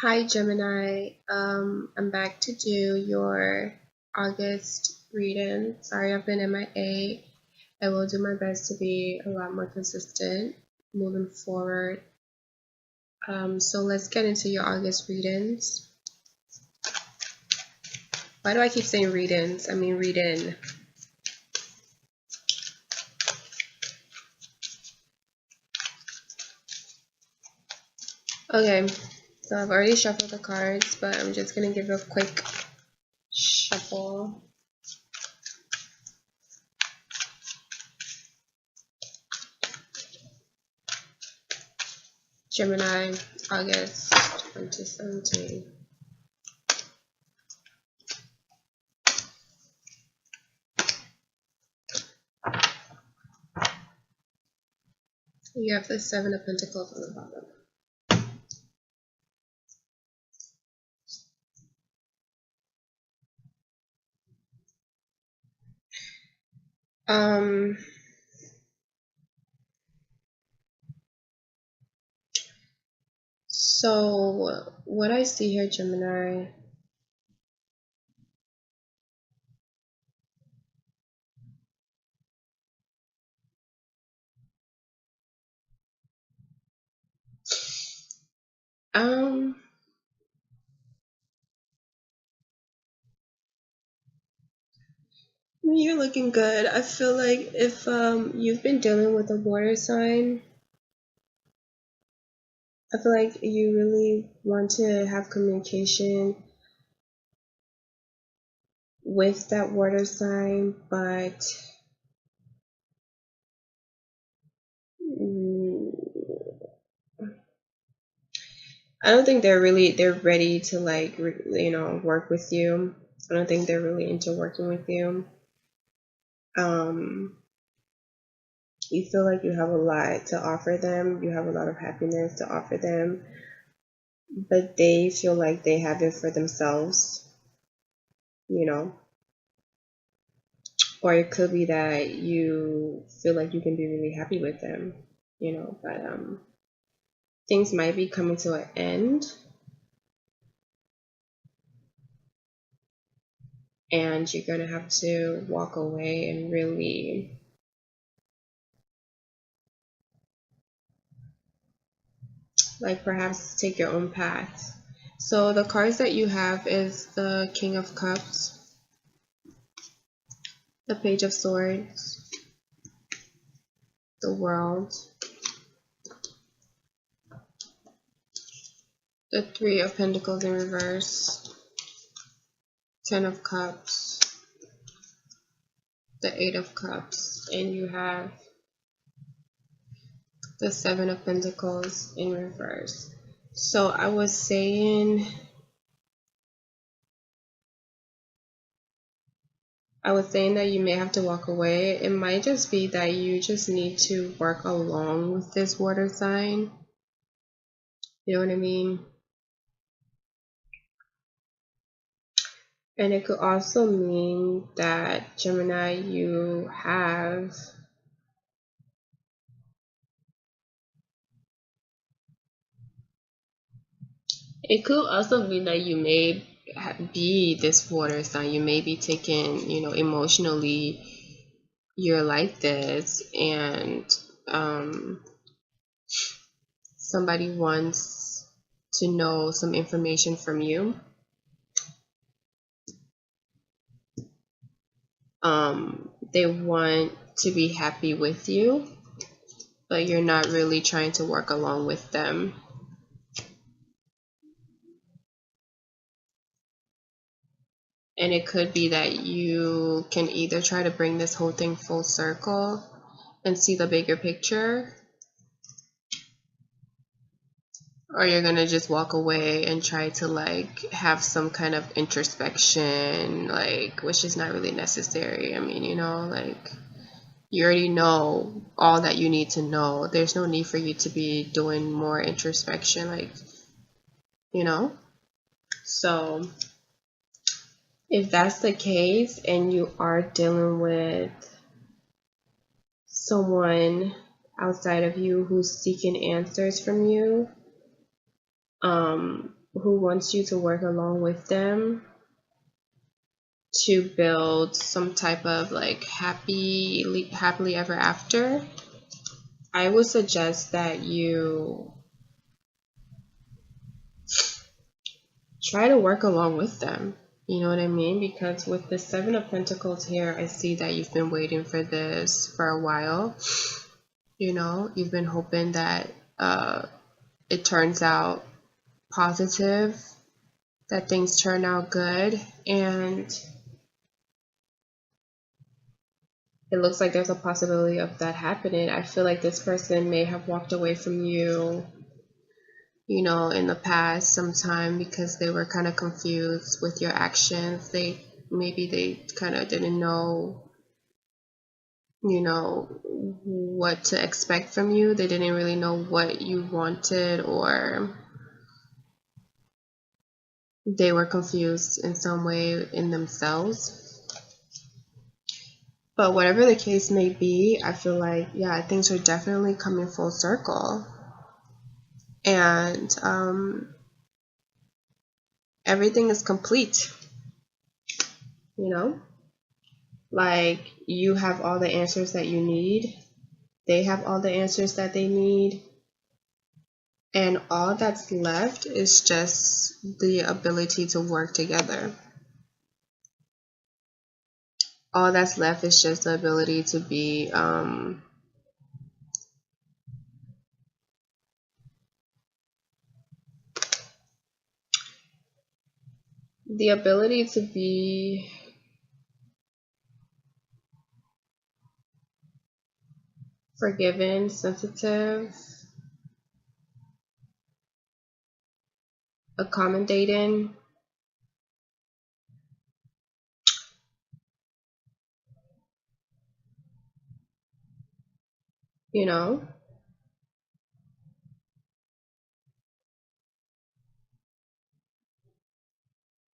Hi Gemini, I'm back to do your August reading. Sorry I've been MIA. I will do my best to be a lot more consistent moving forward. So let's get into your August readings. Why do I keep saying readings? I mean reading. Okay, so I've already shuffled the cards, but I'm just gonna give a quick shuffle. Gemini, August 2017. You have the Seven of Pentacles on the bottom. So what I see here, Gemini, um, you're looking good. I feel like if you've been dealing with a water sign, I feel like you really want to have communication with that water sign, but I don't think they're ready to like work with you. I don't think they're really into working with you. You feel like you have a lot to offer them. You have a lot of happiness to offer them, but they feel like they have it for themselves, you know. Or it could be that you feel like you can be really happy with them, but things might be coming to an end, and you're going to have to walk away and really like perhaps take your own path. So the cards that you have is the King of Cups, the Page of Swords, the World, the Three of Pentacles in reverse, Ten of Cups, the Eight of Cups, and you have the Seven of Pentacles in reverse. So I was saying that you may have to walk away. It might just be that you just need to work along with this water sign. You know what I mean? And it could also mean that, Gemini, you have it could also mean that you may be this water sign. You may be taken, emotionally, you're like this, and somebody wants to know some information from you. They want to be happy with you, but you're not really trying to work along with them. And it could be that you can either try to bring this whole thing full circle and see the bigger picture, or you're gonna just walk away and try to like have some kind of introspection, like, which is not really necessary. I mean, like, you already know all that you need to know. There's no need for you to be doing more introspection, like, so if that's the case and you are dealing with someone outside of you who's seeking answers from you, who wants you to work along with them to build some type of like happily ever after, I would suggest that you try to work along with them. You know what I mean? Because with the Seven of Pentacles here, I see that you've been waiting for this for a while. You know, you've been hoping that it turns out positive, that things turn out good, and it looks like there's a possibility of that happening. I feel like this person may have walked away from you, you know, in the past sometime because they were kind of confused with your actions. Maybe they kind of didn't know, you know, what to expect from you. They didn't really know what you wanted, or they were confused in some way in themselves. But whatever the case may be, I feel like, yeah, things are definitely coming full circle. And everything is complete, you know? Like, you have all the answers that you need. They have all the answers that they need. And all that's left is just the ability to work together. All that's left is just the ability to be forgiving, sensitive, accommodating. You know,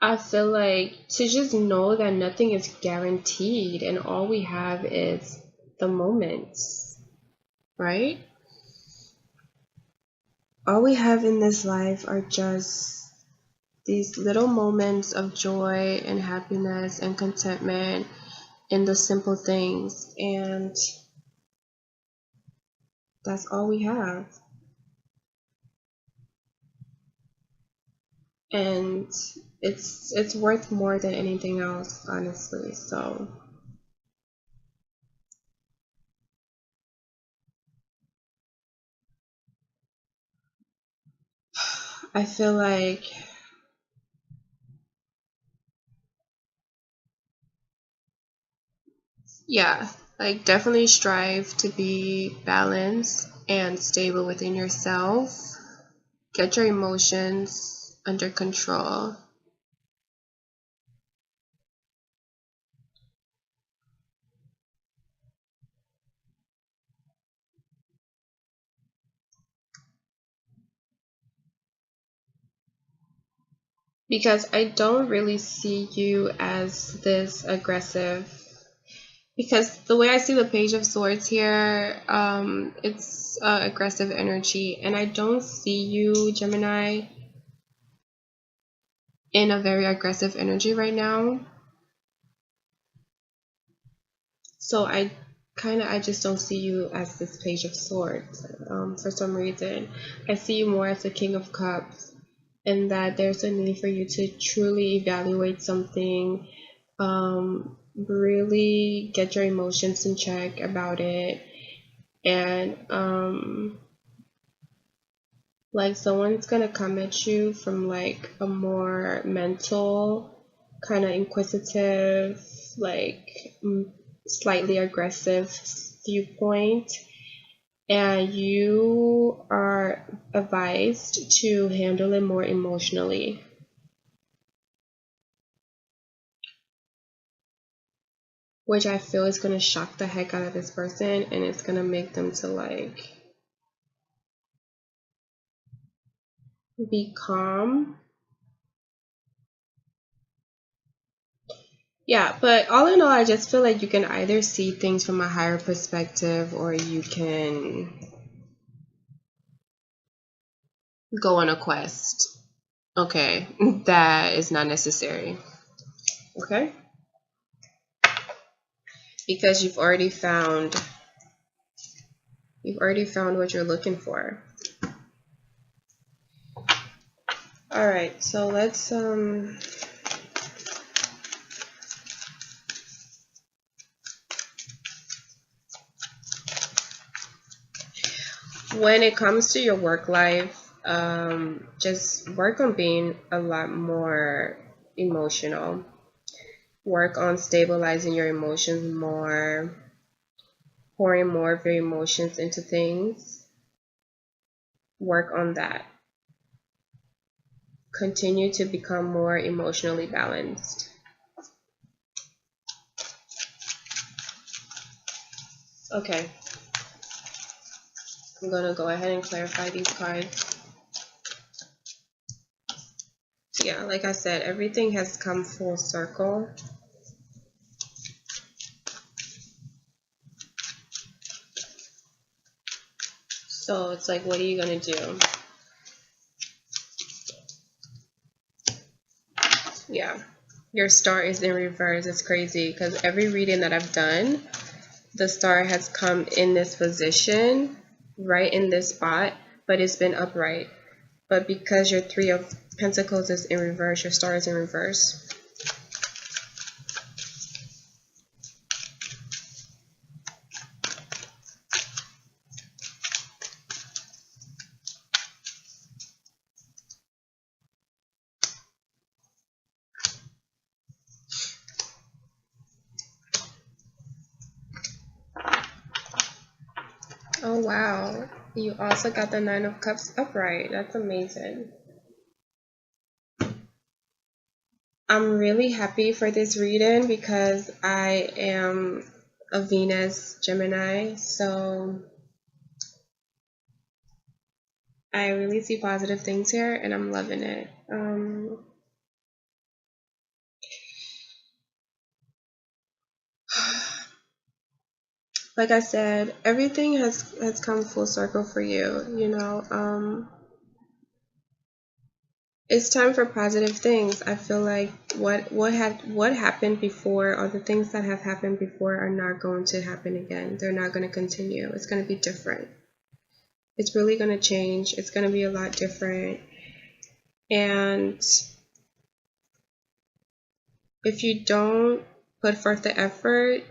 I feel like to just know that nothing is guaranteed and all we have is the moments, right? All we have in this life are just these little moments of joy and happiness and contentment in the simple things, and that's all we have. And it's worth more than anything else, honestly. So I feel like, yeah, like definitely strive to be balanced and stable within yourself. Get your emotions under control. Because I don't really see you as this aggressive. Because the way I see the Page of Swords here, it's aggressive energy. And I don't see you, Gemini, in a very aggressive energy right now. So I just don't see you as this Page of Swords for some reason. I see you more as the King of Cups, and that there's a need for you to truly evaluate something, really get your emotions in check about it, and like someone's gonna come at you from like a more mental, kind of inquisitive, like slightly aggressive viewpoint, and you are advised to handle it more emotionally. Which I feel is going to shock the heck out of this person, and it's going to make them to like be calm. Yeah, but all in all, I just feel like you can either see things from a higher perspective, or you can go on a quest Okay, that is not necessary. Okay? Because you've already found what you're looking for. All right, so let's when it comes to your work life, just work on being a lot more emotional. Work on stabilizing your emotions more, pouring more of your emotions into things. Work on that. Continue to become more emotionally balanced. Okay, I'm gonna go ahead and clarify these cards. Yeah, like I said, everything has come full circle. So it's like, what are you gonna do? Yeah, your star is in reverse. It's crazy because every reading that I've done, the star has come in this position, right in this spot, but it's been upright. But because your Three of Pentacles is in reverse, your star is in reverse. Oh wow, you also got the Nine of Cups upright. That's amazing. I'm really happy for this reading because I am a Venus Gemini, so I really see positive things here and I'm loving it. Like I said, everything has come full circle for you, you know. It's time for positive things. I feel like what happened before, or the things that have happened before, are not going to happen again. They're not going to continue. It's going to be different. It's really going to change. It's going to be a lot different. And if you don't put forth the effort,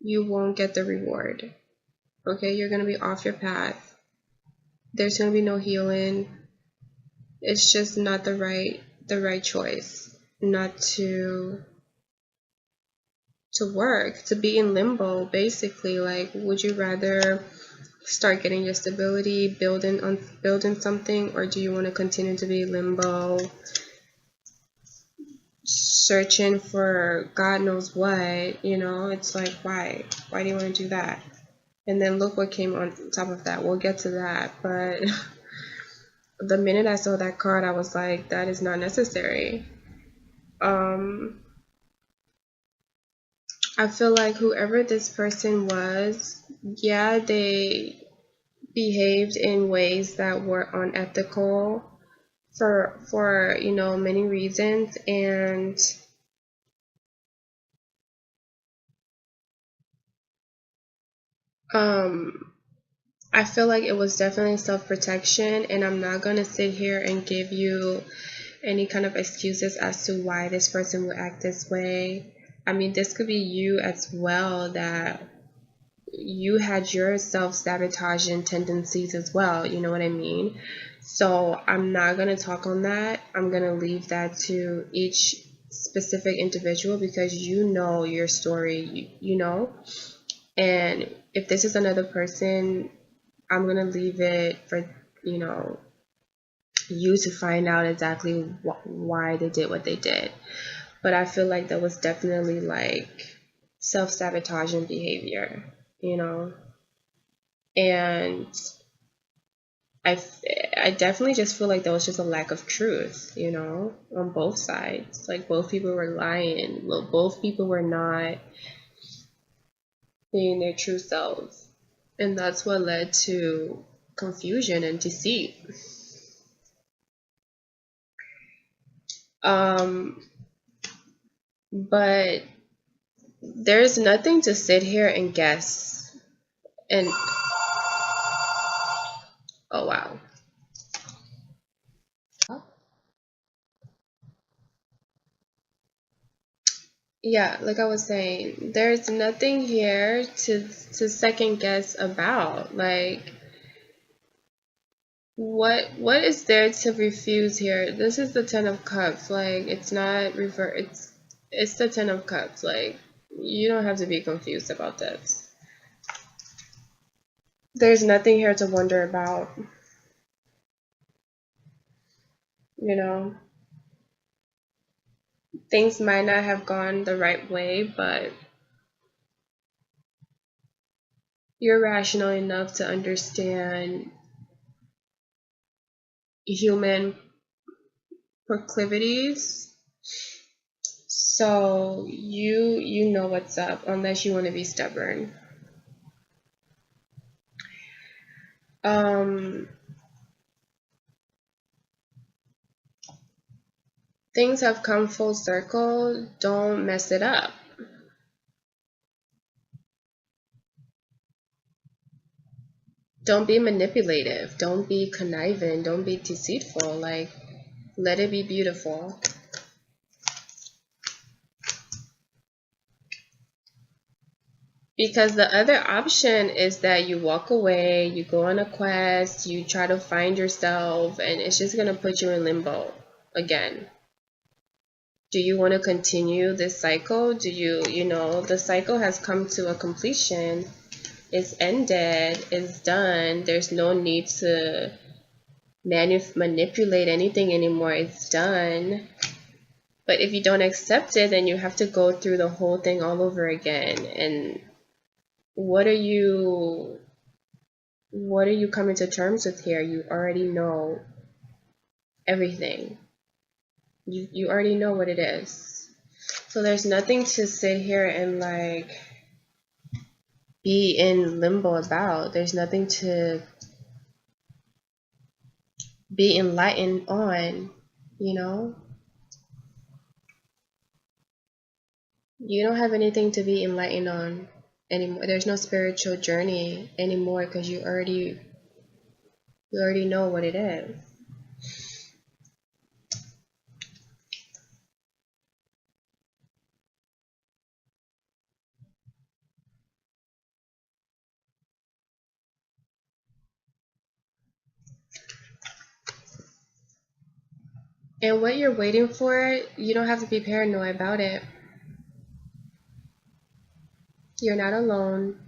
you won't get the reward. Okay, you're going to be off your path. There's going to be no healing. It's just not the right choice not to work, to be in limbo, basically. Like, would you rather start getting your stability, building something, or do you want to continue to be limbo, searching for God knows what? You know, it's like, why do you want to do that? And then look what came on top of that. We'll get to that, but the minute I saw that card, I was like, that is not necessary. I feel like whoever this person was, yeah, they behaved in ways that were unethical for you know, many reasons, and I feel like it was definitely self-protection, and I'm not going to sit here and give you any kind of excuses as to why this person would act this way. I mean, this could be you as well, that you had your self-sabotaging tendencies as well, you know what I mean? So I'm not going to talk on that. I'm going to leave that to each specific individual, because you know your story, you know. And if this is another person, I'm going to leave it for, you know, you to find out exactly why they did what they did. But I feel like that was definitely like self-sabotaging behavior, you know. And I, I definitely just feel like there was just a lack of truth, you know, on both sides. Like, both people were lying. Well, both people were not being their true selves. And that's what led to confusion and deceit. Um, but there's nothing to sit here and guess. And oh wow. Yeah, like I was saying, there's nothing here to second guess about. Like what is there to refuse here? This is the Ten of Cups. Like it's not rever it's the Ten of Cups. Like you don't have to be confused about this. There's nothing here to wonder about, you know. Things might not have gone the right way, but you're rational enough to understand human proclivities. So you know what's up unless you want to be stubborn. Um Things have come full circle. Don't mess it up. Don't be manipulative. Don't be conniving. Don't be deceitful. Like let it be beautiful. Because the other option is that you walk away, you go on a quest, you try to find yourself, and it's just going to put you in limbo again. Do you want to continue this cycle? Do you know, the cycle has come to a completion. It's ended, it's done. There's no need to manipulate anything anymore. It's done. But if you don't accept it, then you have to go through the whole thing all over again. And what are you coming to terms with here? You already know everything. You already know what it is. So there's nothing to sit here and like be in limbo about. There's nothing to be enlightened on, you know? You don't have anything to be enlightened on anymore. There's no spiritual journey anymore because you already know what it is. And what you're waiting for, you don't have to be paranoid about it. You're not alone.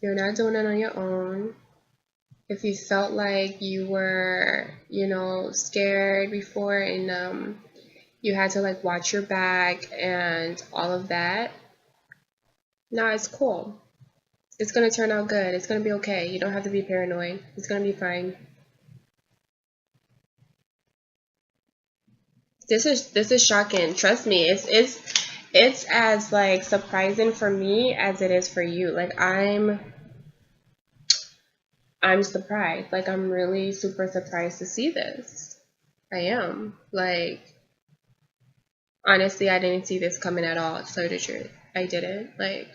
You're not doing it on your own. If you felt like you were, you know, scared before and you had to like watch your back and all of that, no, it's cool. It's gonna turn out good. It's gonna be okay. You don't have to be paranoid. It's gonna be fine. This is shocking. Trust me. It's as like surprising for me as it is for you. Like I'm surprised. Like I'm really super surprised to see this. I am. Like honestly, I didn't see this coming at all, to tell you the truth. I didn't. Like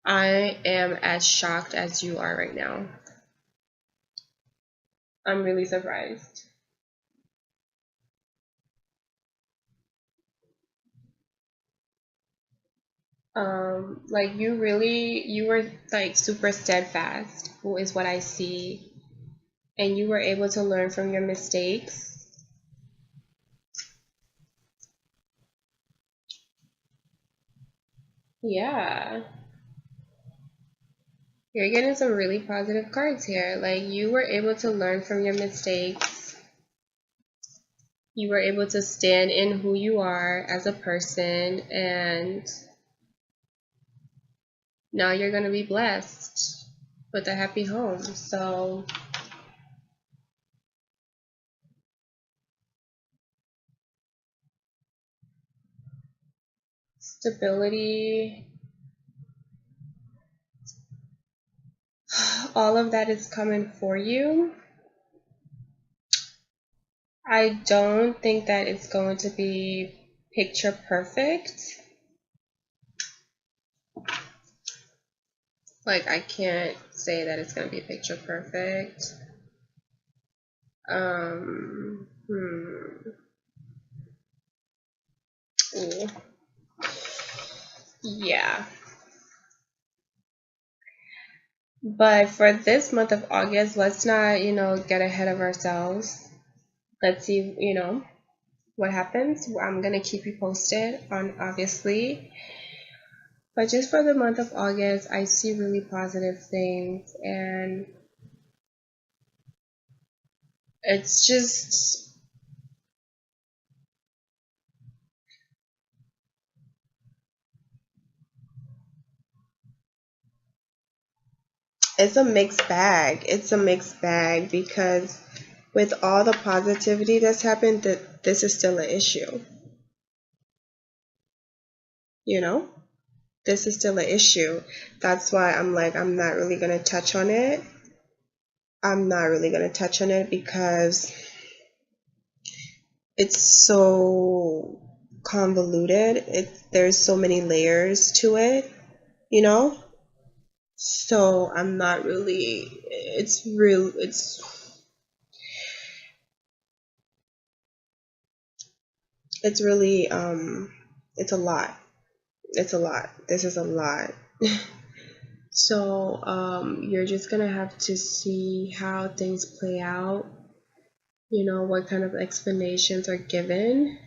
I am as shocked as you are right now. I'm really surprised. Like you were like super steadfast, is what I see. And you were able to learn from your mistakes. Yeah. You're getting some really positive cards here. Like you were able to learn from your mistakes. You were able to stand in who you are as a person, and now you're going to be blessed with a happy home. So stability, all of that is coming for you. I don't think that it's going to be picture perfect. Like, I can't say that it's going to be picture perfect. Ooh. Yeah. But for this month of August, let's not, get ahead of ourselves. Let's see, what happens. I'm going to keep you posted on, obviously. But just for the month of August, I see really positive things. And it's just, it's a mixed bag. It's a mixed bag because with all the positivity that's happened, that this is still an issue. This is still an issue. That's why I'm like, I'm not really going to touch on it. I'm not really going to touch on it because it's so convoluted. There's so many layers to it, So I'm not really, it's really, it's a lot. It's a lot. This is a lot. So you're just gonna have to see how things play out, what kind of explanations are given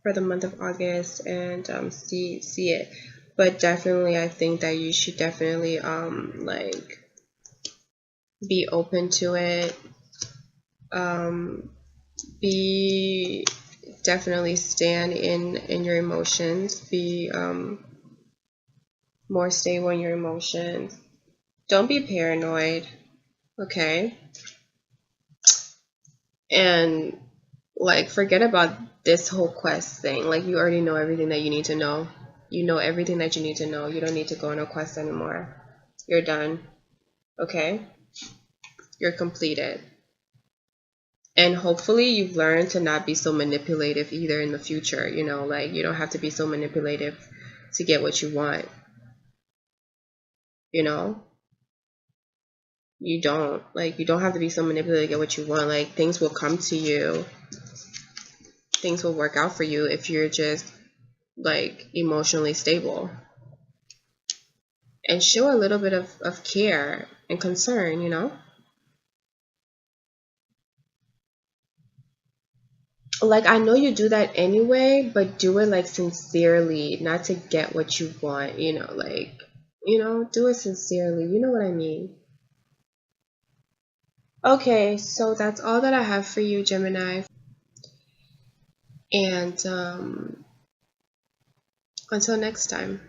for the month of August, and see it. But definitely, I think that you should definitely like be open to it. Be definitely stand in your emotions. Be more stable in your emotions. Don't be paranoid, okay? And like forget about this whole quest thing. Like you already know everything that you need to know. You know everything that you need to know. You don't need to go on a quest anymore. You're done. Okay? You're completed. And hopefully you've learned to not be so manipulative either in the future, like you don't have to be so manipulative to get what you want. You don't have to be so manipulative to get what you want. Like things will come to you. Things will work out for you if you're just like emotionally stable. And show a little bit of care and concern, Like I know you do that anyway, but do it like sincerely, not to get what you want, like, do it sincerely. You know what I mean? Okay, so that's all that I have for you, Gemini. And until next time.